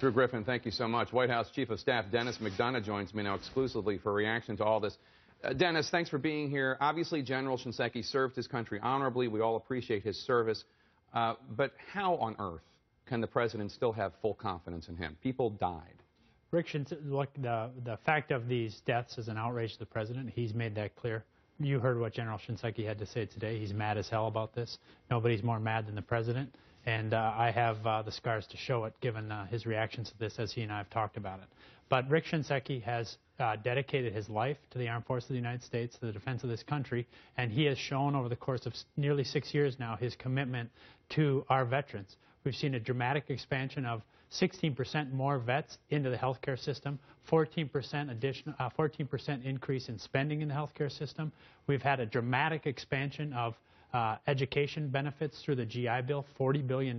Drew Griffin, thank you so much. White House Chief of Staff Dennis McDonough joins me now exclusively for a reaction to all this. Dennis, thanks for being here. Obviously, General Shinseki served his country honorably. We all appreciate his service. But how on earth can the president still have full confidence in him? People died. Rick Shinseki, look, the fact of these deaths is an outrage to the president. He's made that clear. You heard what General Shinseki had to say today. He's mad as hell about this. Nobody's more mad than the president. And I have the scars to show it, given his reactions to this, as he and I have talked about it. But Rick Shinseki has dedicated his life to the armed forces of the United States, to the defense of this country, and he has shown over the course of nearly 6 years now his commitment to our veterans. We've seen a dramatic expansion of 16% more vets into the healthcare system, 14% increase in spending in the healthcare system. We've had a dramatic expansion of education benefits through the GI Bill, $40 billion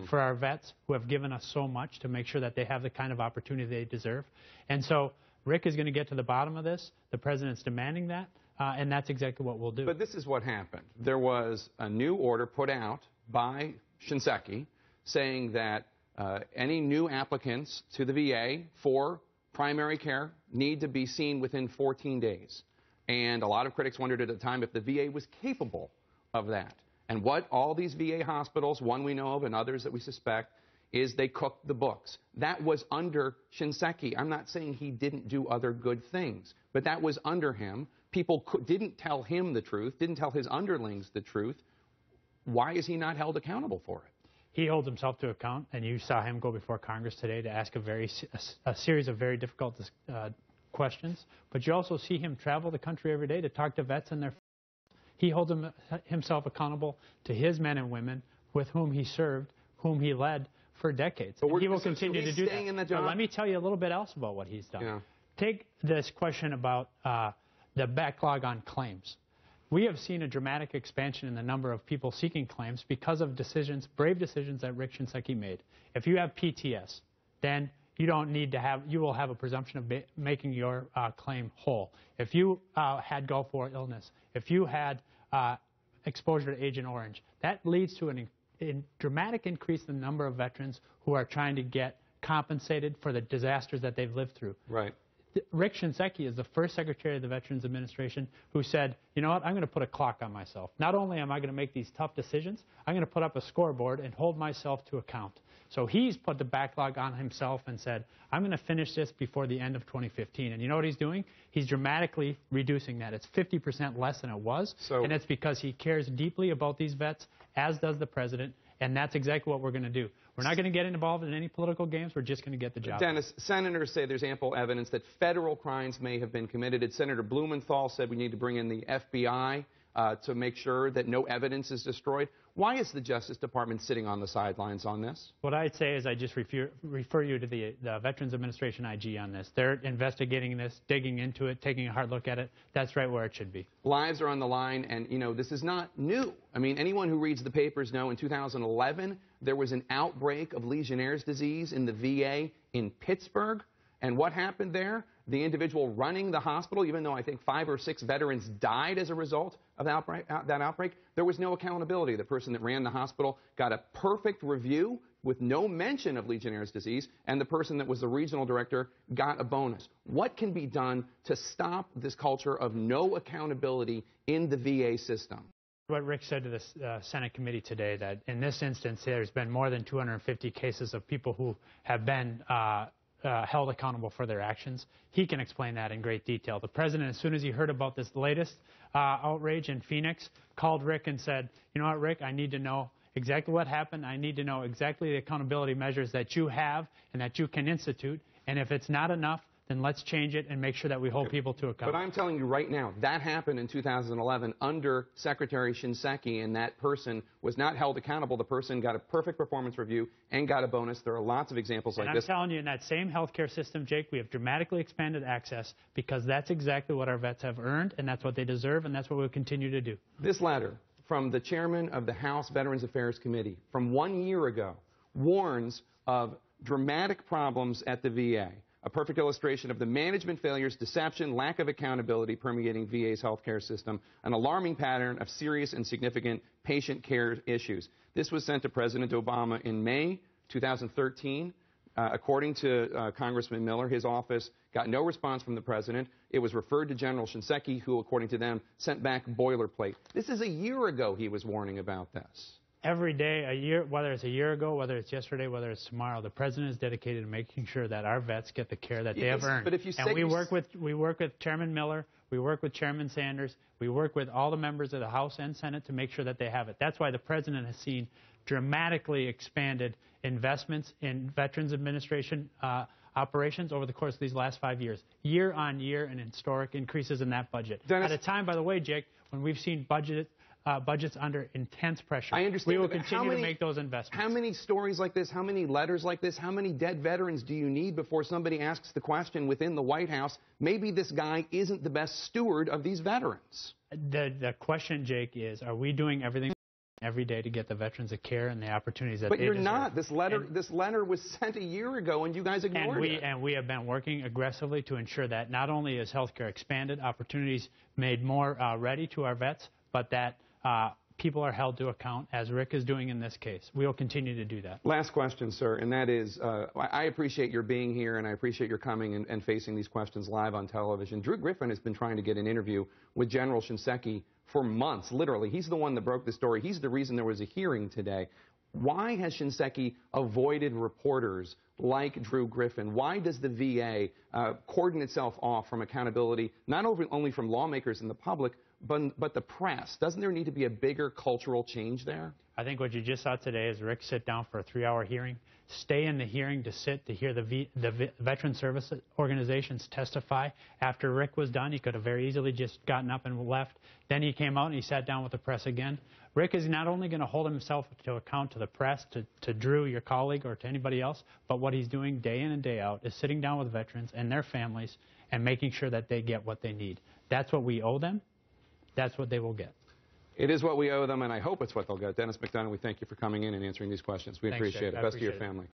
for our vets who have given us so much to make sure that they have the kind of opportunity they deserve. And so Rick is going to get to the bottom of this. The president's demanding that, and that's exactly what we'll do. But this is what happened. There was a new order put out by Shinseki saying that any new applicants to the VA for primary care need to be seen within 14 days. And a lot of critics wondered at the time if the VA was capable of that. And what all these VA hospitals, one we know of and others that we suspect, is they cooked the books. That was under Shinseki. I'm not saying he didn't do other good things, but that was under him. People didn't tell him the truth, didn't tell his underlings the truth. Why is he not held accountable for it? He holds himself to account, and you saw him go before Congress today to ask a series of very difficult questions. But you also see him travel the country every day to talk to vets and their families. He holds himself accountable to his men and women with whom he served, whom he led for decades. But he will continue to do that. But let me tell you a little bit else about what he's done. Yeah. Take this question about the backlog on claims. We have seen a dramatic expansion in the number of people seeking claims because of decisions, brave decisions that Rick Shinseki made. If you have PTS, then you don't need to have, you will have a presumption of making your claim whole. If you had Gulf War illness, if you had exposure to Agent Orange, that leads to a dramatic increase in the number of veterans who are trying to get compensated for the disasters that they've lived through. Right. Rick Shinseki is the first Secretary of the Veterans Administration who said, you know what, I'm going to put a clock on myself. Not only am I going to make these tough decisions, I'm going to put up a scoreboard and hold myself to account. So he's put the backlog on himself and said, I'm going to finish this before the end of 2015. And you know what he's doing? He's dramatically reducing that. It's 50% less than it was, and it's because he cares deeply about these vets, as does the president, and that's exactly what we're going to do. We're not going to get involved in any political games. We're just going to get the job done. Dennis, senators say there's ample evidence that federal crimes may have been committed. Senator Blumenthal said we need to bring in the FBI to make sure that no evidence is destroyed. Why is the Justice Department sitting on the sidelines on this? What I'd say is I just refer you to the Veterans Administration IG on this. They're investigating this, digging into it, taking a hard look at it. That's right where it should be. Lives are on the line, and, you know, this is not new. I mean, anyone who reads the papers know in 2011 there was an outbreak of Legionnaire's disease in the VA in Pittsburgh. And what happened there? The individual running the hospital, even though I think 5 or 6 veterans died as a result of that outbreak, there was no accountability. The person that ran the hospital got a perfect review with no mention of Legionnaire's disease, and the person that was the regional director got a bonus. What can be done to stop this culture of no accountability in the VA system? What Rick said to the Senate committee today, that in this instance there's been more than 250 cases of people who have been held accountable for their actions. He can explain that in great detail. The president, as soon as he heard about this latest outrage in Phoenix, called Rick and said, you know what, Rick, I need to know exactly what happened. I need to know exactly the accountability measures that you have and that you can institute. And if it's not enough, then let's change it and make sure that we hold people to account. But I'm telling you right now, that happened in 2011 under Secretary Shinseki, and that person was not held accountable. The person got a perfect performance review and got a bonus. There are lots of examples like this. I'm telling you, in that same healthcare system, Jake, we have dramatically expanded access because that's exactly what our vets have earned, and that's what they deserve, and that's what we'll continue to do. This letter from the chairman of the House Veterans Affairs Committee from 1 year ago warns of dramatic problems at the VA. A perfect illustration of the management failures, deception, lack of accountability permeating VA's healthcare system, an alarming pattern of serious and significant patient care issues. This was sent to President Obama in May 2013. According to Congressman Miller, his office got no response from the president. It was referred to General Shinseki, who, according to them, sent back boilerplate. This is a year ago he was warning about this. Every day, a year, whether it's a year ago, whether it's yesterday, whether it's tomorrow, the president is dedicated to making sure that our vets get the care that they have earned. But if you say and we work with Chairman Miller, we work with Chairman Sanders, we work with all the members of the House and Senate to make sure that they have it. That's why the president has seen dramatically expanded investments in Veterans Administration operations over the course of these last 5 years, year on year, and historic increases in that budget. Dennis, at a time, by the way, Jake, when we've seen budgets under intense pressure. I understand. We will continue to make those investments. How many stories like this, how many letters like this, how many dead veterans do you need before somebody asks the question within the White House, maybe this guy isn't the best steward of these veterans? The question, Jake, is, are we doing everything every day to get the veterans the care and the opportunities that they deserve? But you're not. This letter was sent a year ago, and you guys ignored it. And we have been working aggressively to ensure that not only is health care expanded, opportunities made more ready to our vets, but that people are held to account, as Rick is doing in this case. We will continue to do that. Last question, sir, and that is, I appreciate your being here, and I appreciate your coming and facing these questions live on television. Drew Griffin has been trying to get an interview with General Shinseki for months, literally. He's the one that broke the story. He's the reason there was a hearing today. Why has Shinseki avoided reporters like Drew Griffin? Why does the VA cordon itself off from accountability, not only from lawmakers and the public, but the press? Doesn't there need to be a bigger cultural change there? I think what you just saw today is Rick sit down for a 3-hour hearing, stay in the hearing to hear the Veteran Service Organizations testify. After Rick was done, he could have very easily just gotten up and left. Then he came out and he sat down with the press again. Rick is not only going to hold himself to account to the press, to Drew, your colleague, or to anybody else, but what he's doing day in and day out is sitting down with veterans and their families and making sure that they get what they need. That's what we owe them. That's what they will get. It is what we owe them, and I hope it's what they'll get. Dennis McDonough, we thank you for coming in and answering these questions. We appreciate it. Best to your family.